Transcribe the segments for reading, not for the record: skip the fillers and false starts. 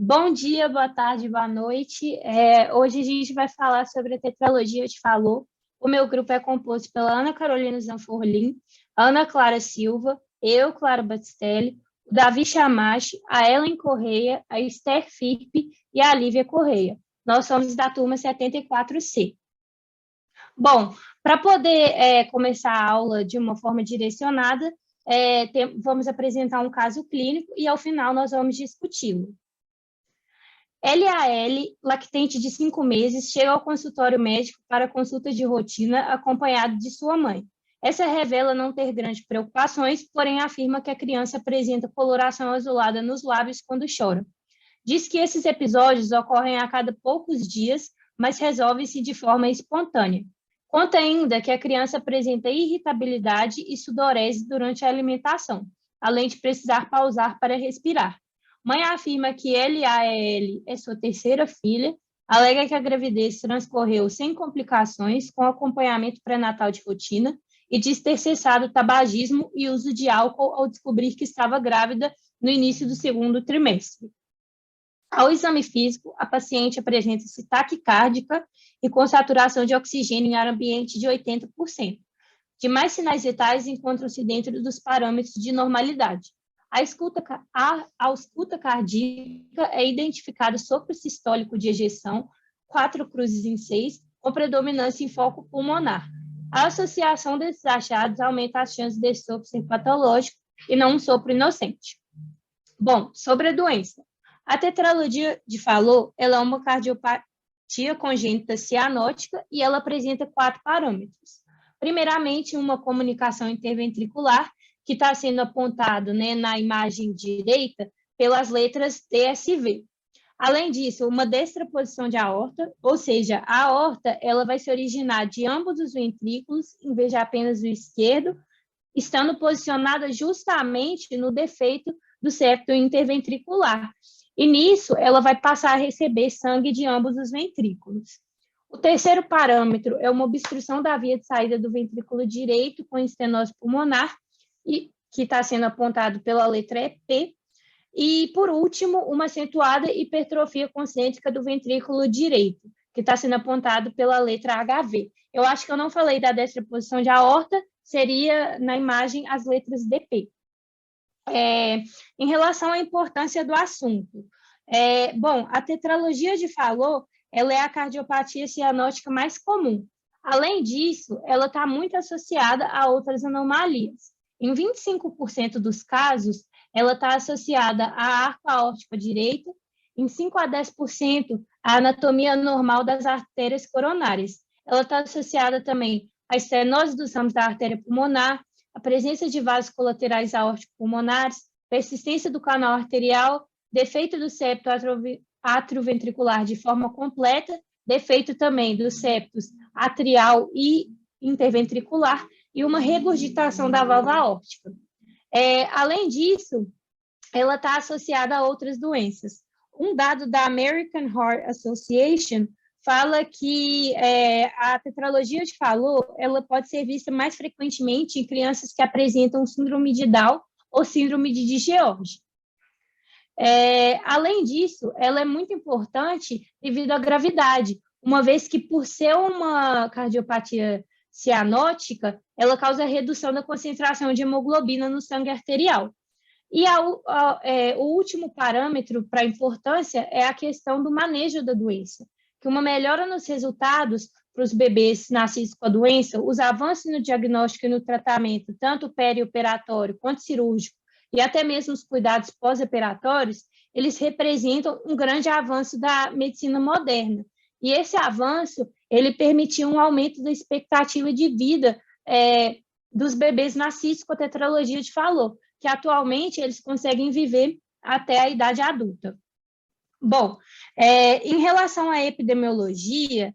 Bom dia, boa tarde, boa noite. Hoje a gente vai falar sobre a tetralogia de Fallot. O meu grupo é composto pela Ana Carolina Zanforlin, Ana Clara Silva, eu, Clara Batistelli, o Davi Chamache, a Ellen Correia, a Esther Firpe e a Lívia Correia. Nós somos da turma 74C. Bom, para poder começar a aula de uma forma direcionada, vamos apresentar um caso clínico e, ao final, nós vamos discuti-lo. LAL, lactente de 5 meses, chega ao consultório médico para consulta de rotina acompanhado de sua mãe. Essa revela não ter grandes preocupações, porém afirma que a criança apresenta coloração azulada nos lábios quando chora. Diz que esses episódios ocorrem a cada poucos dias, mas resolvem-se de forma espontânea. Conta ainda que a criança apresenta irritabilidade e sudorese durante a alimentação, além de precisar pausar para respirar. Mãe afirma que LAL é sua terceira filha, alega que a gravidez transcorreu sem complicações, com acompanhamento pré-natal de rotina, e diz ter cessado tabagismo e uso de álcool ao descobrir que estava grávida no início do segundo trimestre. Ao exame físico, a paciente apresenta-se taquicárdica e com saturação de oxigênio em ar ambiente de 80%. Demais sinais vitais encontram-se dentro dos parâmetros de normalidade. A ausculta cardíaca é identificada sopro sistólico de ejeção, 4 cruzes em 6, com predominância em foco pulmonar. A associação desses achados aumenta as chances desse sopro ser patológico e não um sopro inocente. Bom, sobre a doença. A tetralogia de Fallot ela é uma cardiopatia congênita cianótica e ela apresenta 4 parâmetros. Primeiramente, uma comunicação interventricular, que está sendo apontado, né, na imagem direita pelas letras TSV. Além disso, uma destroposição de aorta, ou seja, a aorta ela vai se originar de ambos os ventrículos, em vez de apenas do esquerdo, estando posicionada justamente no defeito do septo interventricular. E nisso, ela vai passar a receber sangue de ambos os ventrículos. O terceiro parâmetro é uma obstrução da via de saída do ventrículo direito com estenose pulmonar, e que está sendo apontado pela letra EP, e, por último, uma acentuada hipertrofia concêntrica do ventrículo direito, que está sendo apontado pela letra HV. Eu acho que eu não falei da destroposição de aorta, seria na imagem as letras DP. Em relação à importância do assunto, bom, a tetralogia de Fallot ela é a cardiopatia cianótica mais comum. Além disso, ela está muito associada a outras anomalias. Em 25% dos casos, ela está associada à arco aórtico direito, em 5 a 10% à anatomia normal das artérias coronárias. Ela está associada também à estenose dos ramos da artéria pulmonar, a presença de vasos colaterais aórtico-pulmonares, persistência do canal arterial, defeito do septo atrioventricular de forma completa, defeito também dos septos atrial e interventricular, e uma regurgitação da válvula aórtica. Além disso, ela está associada a outras doenças. Um dado da American Heart Association fala que a tetralogia de Fallot ela pode ser vista mais frequentemente em crianças que apresentam síndrome de Down ou síndrome de Digeorge. Além disso, ela é muito importante devido à gravidade, uma vez que, por ser uma cardiopatia cianótica, ela causa redução da concentração de hemoglobina no sangue arterial. E o último parâmetro para a importância é a questão do manejo da doença, que uma melhora nos resultados para os bebês nascidos com a doença, os avanços no diagnóstico e no tratamento, tanto perioperatório quanto cirúrgico, e até mesmo os cuidados pós-operatórios, eles representam um grande avanço da medicina moderna. E esse avanço, ele permitiu um aumento da expectativa de vida dos bebês nascidos com a tetralogia de Fallot, que atualmente eles conseguem viver até a idade adulta. Bom, em relação à epidemiologia,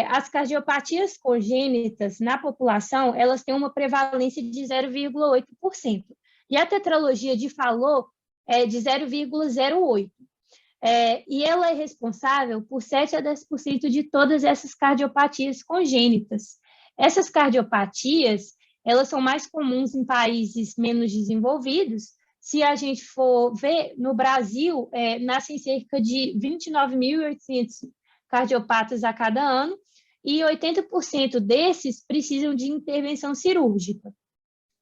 as cardiopatias congênitas na população, elas têm uma prevalência de 0,8%, e a tetralogia de Fallot é de 0,08%. E ela é responsável por 7 a 10% de todas essas cardiopatias congênitas. Essas cardiopatias, elas são mais comuns em países menos desenvolvidos, se a gente for ver, no Brasil, nascem cerca de 29.800 cardiopatas a cada ano, e 80% desses precisam de intervenção cirúrgica.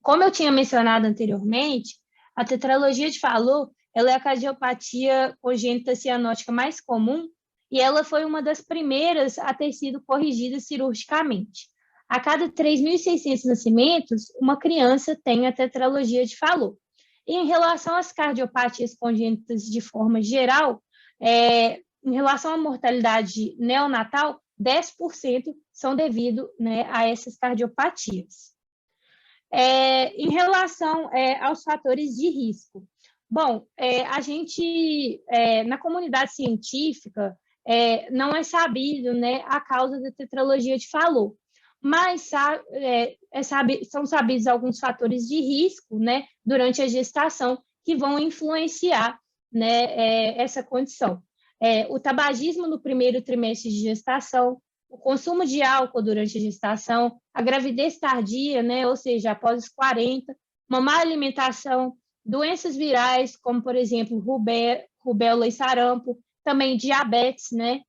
Como eu tinha mencionado anteriormente, a tetralogia de Fallot ela é a cardiopatia congênita cianótica mais comum e ela foi uma das primeiras a ter sido corrigida cirurgicamente. A cada 3.600 nascimentos, uma criança tem a tetralogia de Fallot. E em relação às cardiopatias congênitas de forma geral, em relação à mortalidade neonatal, 10% são devido, né, a essas cardiopatias. Em relação aos fatores de risco, bom, a gente, na comunidade científica, não é sabido, né, a causa da tetralogia de Fallot, mas são sabidos alguns fatores de risco, né, durante a gestação que vão influenciar, né, essa condição. O tabagismo no primeiro trimestre de gestação, o consumo de álcool durante a gestação, a gravidez tardia, né, ou seja, após os 40, uma má alimentação, doenças virais, como, por exemplo, rubéola e sarampo, também diabetes, né,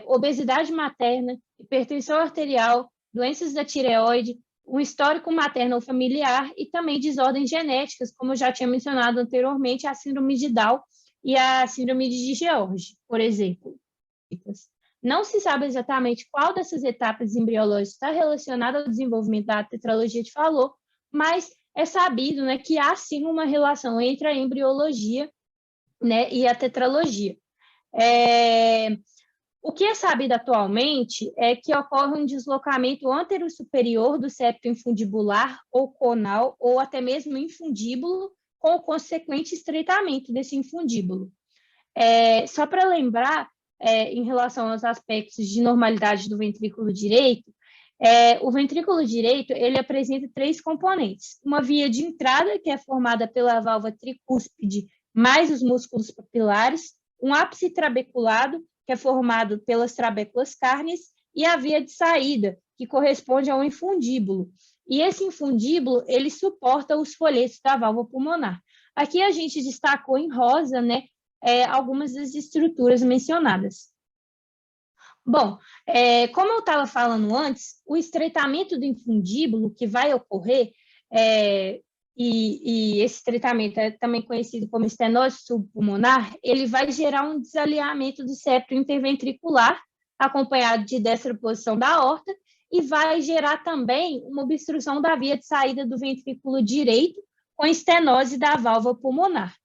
obesidade materna, hipertensão arterial, doenças da tireoide, um histórico materno familiar e também desordens genéticas, como eu já tinha mencionado anteriormente, a síndrome de Down e a síndrome de George, por exemplo. Não se sabe exatamente qual dessas etapas embriológicas está relacionada ao desenvolvimento da tetralogia de Fallot, mas é sabido, né, que há sim uma relação entre a embriologia, né, e a tetralogia. O que é sabido atualmente é que ocorre um deslocamento antero-superior do septo infundibular ou conal, ou até mesmo infundíbulo, com o consequente estreitamento desse infundíbulo. Só para lembrar, em relação aos aspectos de normalidade do ventrículo direito, o ventrículo direito ele apresenta 3 componentes. Uma via de entrada, que é formada pela válvula tricúspide mais os músculos papilares, um ápice trabeculado, que é formado pelas trabéculas cárneas, e a via de saída, que corresponde ao infundíbulo. E esse infundíbulo, ele suporta os folhetos da válvula pulmonar. Aqui a gente destacou em rosa, né, algumas das estruturas mencionadas. Bom, como eu estava falando antes, o estreitamento do infundíbulo que vai ocorrer, e esse estreitamento é também conhecido como estenose subpulmonar, ele vai gerar um desalinhamento do septo interventricular, acompanhado de destroposição da aorta, e vai gerar também uma obstrução da via de saída do ventrículo direito, com estenose da válvula pulmonar.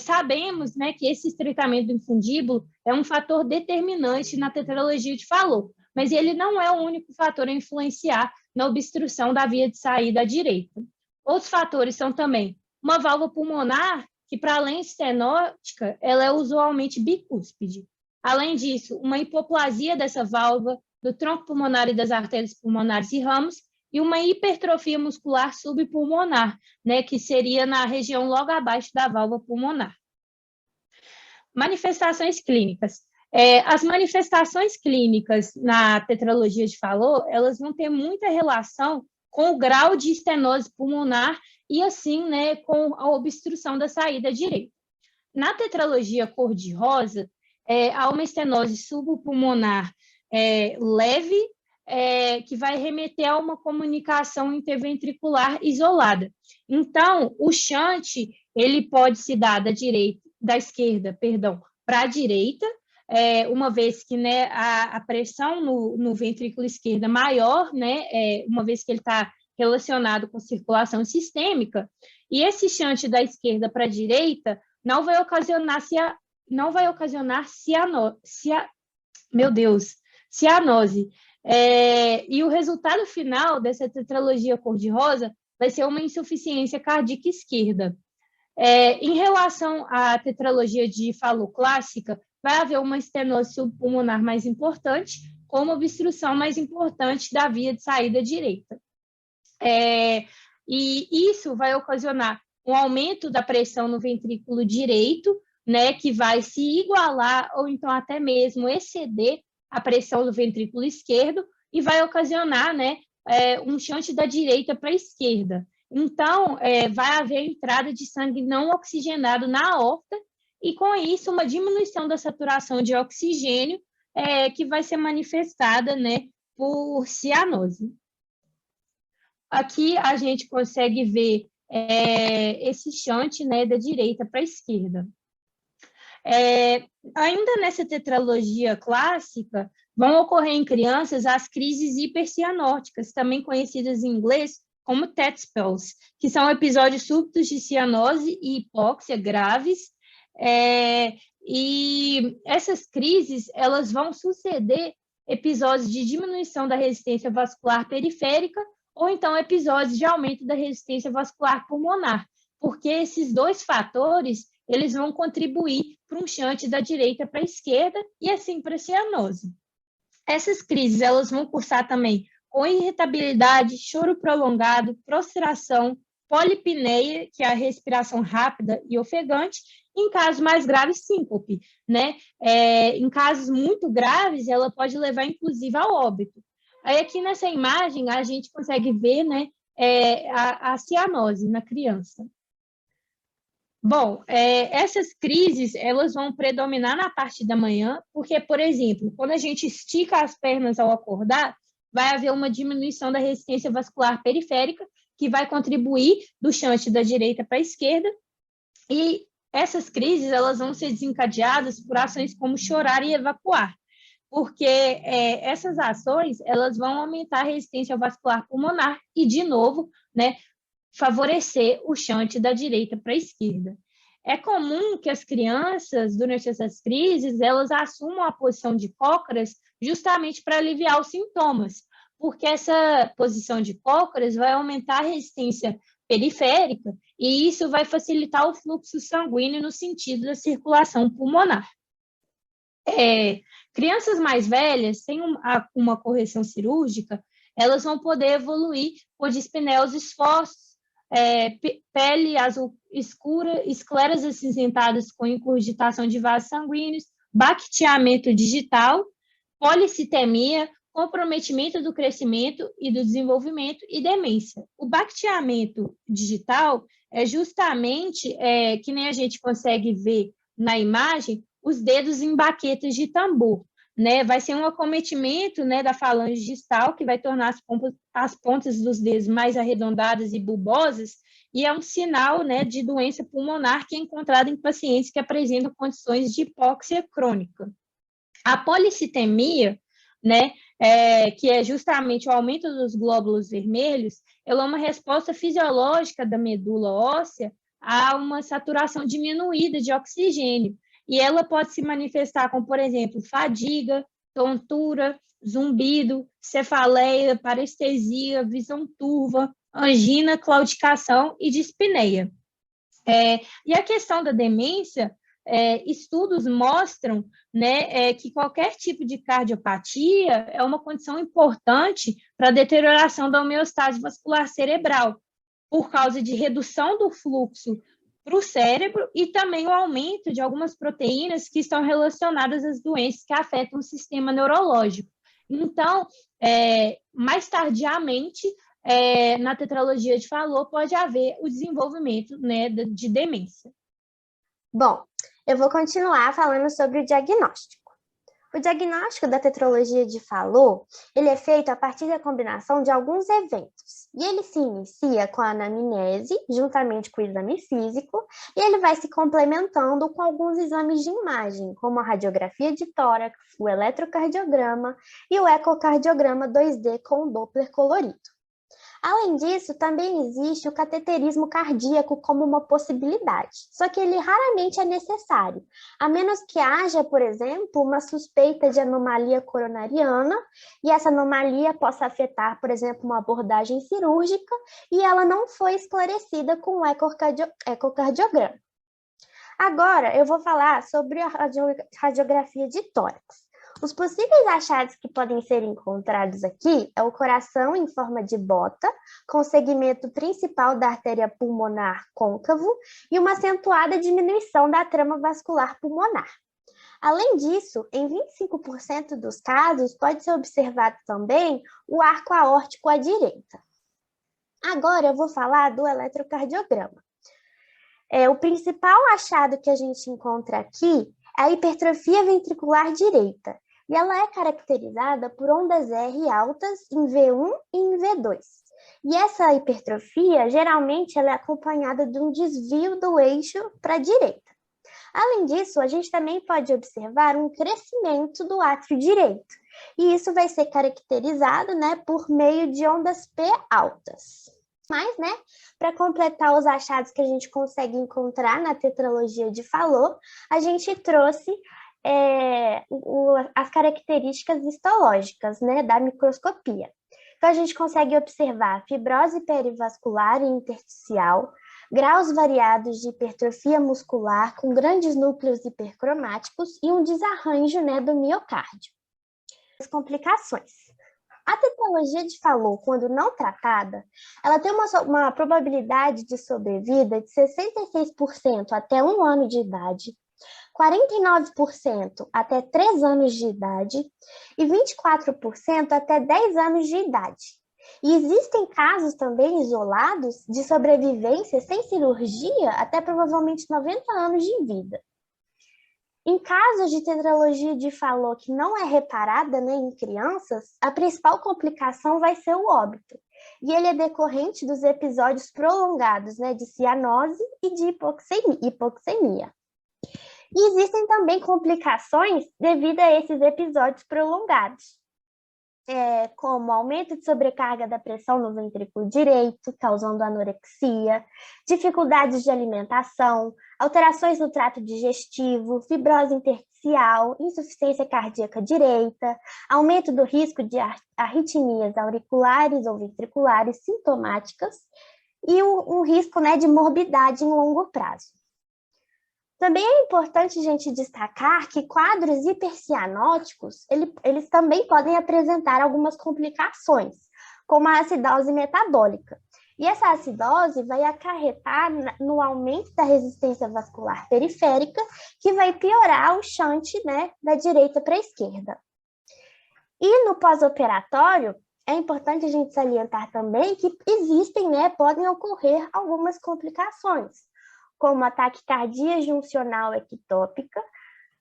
Sabemos, né, que esse estreitamento do infundíbulo é um fator determinante na tetralogia de Fallot, mas ele não é o único fator a influenciar na obstrução da via de saída à direita. Outros fatores são também uma válvula pulmonar, que para além estenótica, ela é usualmente bicúspide. Além disso, uma hipoplasia dessa válvula, do tronco pulmonar e das artérias pulmonares e ramos, e uma hipertrofia muscular subpulmonar, né, que seria na região logo abaixo da válvula pulmonar. Manifestações clínicas. As manifestações clínicas na tetralogia de Fallot, elas vão ter muita relação com o grau de estenose pulmonar e, assim, né, com a obstrução da saída direita. Na tetralogia cor-de-rosa, há uma estenose subpulmonar leve, que vai remeter a uma comunicação interventricular isolada. Então, o shunt, ele pode se dar da esquerda, para a direita, uma vez que, né, a pressão no ventrículo esquerdo é maior, né, uma vez que ele está relacionado com circulação sistêmica, e esse shunt da esquerda para a direita não vai ocasionar cianose. E o resultado final dessa tetralogia cor-de-rosa vai ser uma insuficiência cardíaca esquerda. Em relação à tetralogia de Fallot clássica, vai haver uma estenose subpulmonar mais importante, com uma obstrução mais importante da via de saída direita. E isso vai ocasionar um aumento da pressão no ventrículo direito, né, que vai se igualar ou então até mesmo exceder a pressão do ventrículo esquerdo e vai ocasionar, né, um shunt da direita para a esquerda. Então, vai haver entrada de sangue não oxigenado na aorta e, com isso, uma diminuição da saturação de oxigênio que vai ser manifestada, né, por cianose. Aqui a gente consegue ver esse shunt, né, da direita para a esquerda. Ainda nessa tetralogia clássica, vão ocorrer em crianças as crises hipercianóticas, também conhecidas em inglês como TET spells, que são episódios súbitos de cianose e hipóxia graves, e essas crises elas vão suceder episódios de diminuição da resistência vascular periférica ou então episódios de aumento da resistência vascular pulmonar, porque esses dois fatores eles vão contribuir para um shunt da direita para a esquerda e assim para a cianose. Essas crises elas vão cursar também com irritabilidade, choro prolongado, prostração, polipneia, que é a respiração rápida e ofegante, em casos mais graves, síncope, né? Em casos muito graves, ela pode levar, inclusive, ao óbito. Aí, aqui nessa imagem, a gente consegue ver, né, a cianose na criança. Bom, essas crises, elas vão predominar na parte da manhã, porque, por exemplo, quando a gente estica as pernas ao acordar, vai haver uma diminuição da resistência vascular periférica, que vai contribuir do shunt da direita para a esquerda, e essas crises, elas vão ser desencadeadas por ações como chorar e evacuar, porque essas ações, elas vão aumentar a resistência vascular pulmonar e, de novo, né, favorecer o shunt da direita para a esquerda. É comum que as crianças, durante essas crises, elas assumam a posição de cócoras justamente para aliviar os sintomas, porque essa posição de cócoras vai aumentar a resistência periférica e isso vai facilitar o fluxo sanguíneo no sentido da circulação pulmonar. Crianças mais velhas, sem uma correção cirúrgica, elas vão poder evoluir com dispneus esforços, pele azul escura, escleras acinzentadas com incurgitação de vasos sanguíneos, bacteamento digital, policitemia, comprometimento do crescimento e do desenvolvimento e demência. O bacteamento digital é justamente, que nem a gente consegue ver na imagem, os dedos em baquetas de tambor. Né, vai ser um acometimento, né, da falange distal, que vai tornar as pontas dos dedos mais arredondadas e bulbosas, e é um sinal, né, de doença pulmonar que é encontrado em pacientes que apresentam condições de hipóxia crônica. A policitemia, né, que é justamente o aumento dos glóbulos vermelhos, ela é uma resposta fisiológica da medula óssea a uma saturação diminuída de oxigênio. E ela pode se manifestar com, por exemplo, fadiga, tontura, zumbido, cefaleia, parestesia, visão turva, angina, claudicação e dispneia. E a questão da demência, estudos mostram, né, que qualquer tipo de cardiopatia é uma condição importante para a deterioração da homeostase vascular cerebral, por causa de redução do fluxo para o cérebro e também o aumento de algumas proteínas que estão relacionadas às doenças que afetam o sistema neurológico. Então, mais tardiamente, na tetralogia de Fallot, pode haver o desenvolvimento, né, de demência. Bom, eu vou continuar falando sobre o diagnóstico. O diagnóstico da tetralogia de Fallot, ele é feito a partir da combinação de alguns eventos. E ele se inicia com a anamnese, juntamente com o exame físico, e ele vai se complementando com alguns exames de imagem, como a radiografia de tórax, o eletrocardiograma e o ecocardiograma 2D com o Doppler colorido. Além disso, também existe o cateterismo cardíaco como uma possibilidade, só que ele raramente é necessário, a menos que haja, por exemplo, uma suspeita de anomalia coronariana e essa anomalia possa afetar, por exemplo, uma abordagem cirúrgica e ela não foi esclarecida com o ecocardiograma. Agora, eu vou falar sobre a radiografia de tórax. Os possíveis achados que podem ser encontrados aqui é o coração em forma de bota, com o segmento principal da artéria pulmonar côncavo e uma acentuada diminuição da trama vascular pulmonar. Além disso, em 25% dos casos, pode ser observado também o arco aórtico à direita. Agora eu vou falar do eletrocardiograma. O principal achado que a gente encontra aqui é a hipertrofia ventricular direita, e ela é caracterizada por ondas R altas em V1 e em V2. E essa hipertrofia, geralmente, ela é acompanhada de um desvio do eixo para a direita. Além disso, a gente também pode observar um crescimento do átrio direito, e isso vai ser caracterizado, né, por meio de ondas P altas. Mas, né, para completar os achados que a gente consegue encontrar na tetralogia de Fallot, a gente trouxe as características histológicas, né, da microscopia. Então, a gente consegue observar fibrose perivascular e intersticial, graus variados de hipertrofia muscular com grandes núcleos hipercromáticos e um desarranjo, né, do miocárdio. As complicações. A tetralogia de Fallot, quando não tratada, ela tem uma probabilidade de sobrevida de 66% até 1 ano de idade, 49% até 3 anos de idade e 24% até 10 anos de idade. E existem casos também isolados de sobrevivência sem cirurgia até provavelmente 90 anos de vida. Em casos de tetralogia de Fallot que não é reparada, né, em crianças, a principal complicação vai ser o óbito. E ele é decorrente dos episódios prolongados, né, de cianose e de hipoxemia. E existem também complicações devido a esses episódios prolongados, como aumento de sobrecarga da pressão no ventrículo direito, causando anorexia, dificuldades de alimentação, alterações no trato digestivo, fibrose intersticial, insuficiência cardíaca direita, aumento do risco de arritmias auriculares ou ventriculares sintomáticas e um risco, né, de morbidade em longo prazo. Também é importante a gente destacar que quadros hipercianóticos, eles também podem apresentar algumas complicações, como a acidose metabólica. E essa acidose vai acarretar no aumento da resistência vascular periférica, que vai piorar o shunt, né, da direita para a esquerda. E no pós-operatório, é importante a gente salientar também que existem, né, podem ocorrer algumas complicações, como a taquicardia juncional ectópica,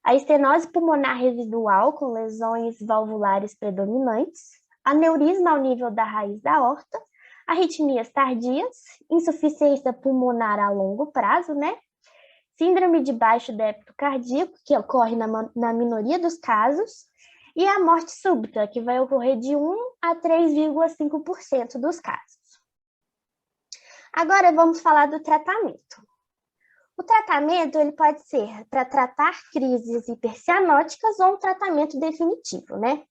a estenose pulmonar residual com lesões valvulares predominantes, aneurisma ao nível da raiz da aorta, arritmias tardias, insuficiência pulmonar a longo prazo, né? Síndrome de baixo débito cardíaco, que ocorre na minoria dos casos, e a morte súbita, que vai ocorrer de 1 a 3,5% dos casos. Agora vamos falar do tratamento. O tratamento ele pode ser para tratar crises hipercianóticas ou um tratamento definitivo, né?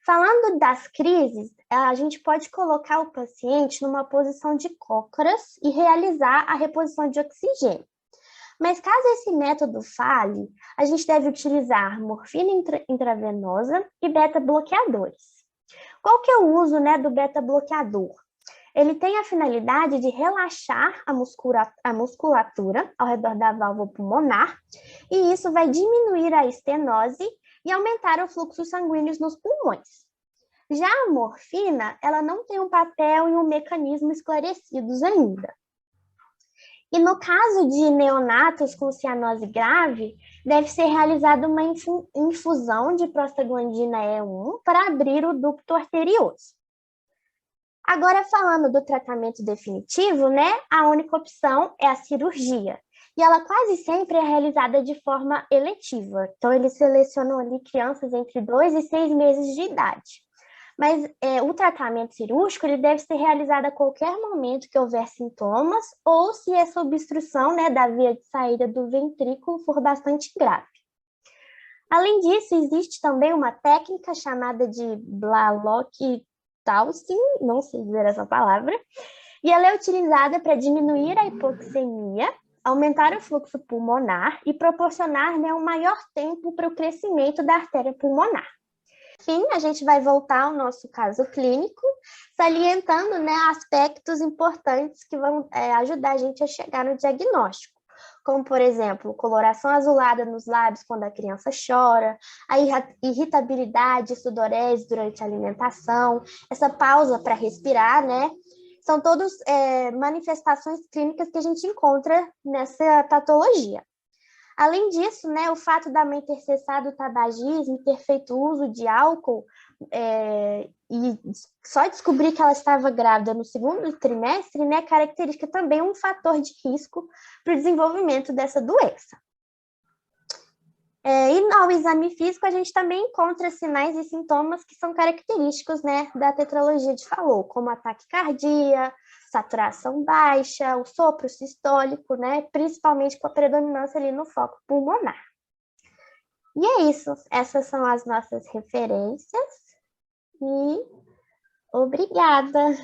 Falando das crises, a gente pode colocar o paciente numa posição de cócoras e realizar a reposição de oxigênio. Mas caso esse método falhe, a gente deve utilizar morfina intravenosa e beta-bloqueadores. Qual que é o uso, né, do beta-bloqueador? Ele tem a finalidade de relaxar a musculatura ao redor da válvula pulmonar, e isso vai diminuir a estenose e aumentar o fluxo sanguíneo nos pulmões. Já a morfina, ela não tem um papel e um mecanismo esclarecidos ainda. E no caso de neonatos com cianose grave, deve ser realizada uma infusão de prostaglandina E1 para abrir o ducto arterioso. Agora, falando do tratamento definitivo, né, a única opção é a cirurgia. E ela quase sempre é realizada de forma eletiva. Então, eles selecionam ali crianças entre 2 e 6 meses de idade. Mas o tratamento cirúrgico ele deve ser realizado a qualquer momento que houver sintomas ou se essa obstrução, né, da via de saída do ventrículo for bastante grave. Além disso, existe também uma técnica chamada de Blalock-Taussig, não sei dizer essa palavra, e ela é utilizada para diminuir a hipoxemia, aumentar o fluxo pulmonar e proporcionar, né, um maior tempo para o crescimento da artéria pulmonar. Enfim, a gente vai voltar ao nosso caso clínico, salientando, né, aspectos importantes que vão ajudar a gente a chegar no diagnóstico, como, por exemplo, coloração azulada nos lábios quando a criança chora, a irritabilidade, sudorese durante a alimentação, essa pausa para respirar, né? São todos manifestações clínicas que a gente encontra nessa patologia. Além disso, né, o fato da mãe ter cessado o tabagismo, ter feito uso de álcool, e só descobrir que ela estava grávida no segundo trimestre, né, caracteriza também um fator de risco para o desenvolvimento dessa doença. E ao exame físico, a gente também encontra sinais e sintomas que são característicos, né, da tetralogia de Fallot, como a taquicardia, saturação baixa, o sopro sistólico, né, principalmente com a predominância ali no foco pulmonar. E é isso, essas são as nossas referências e obrigada!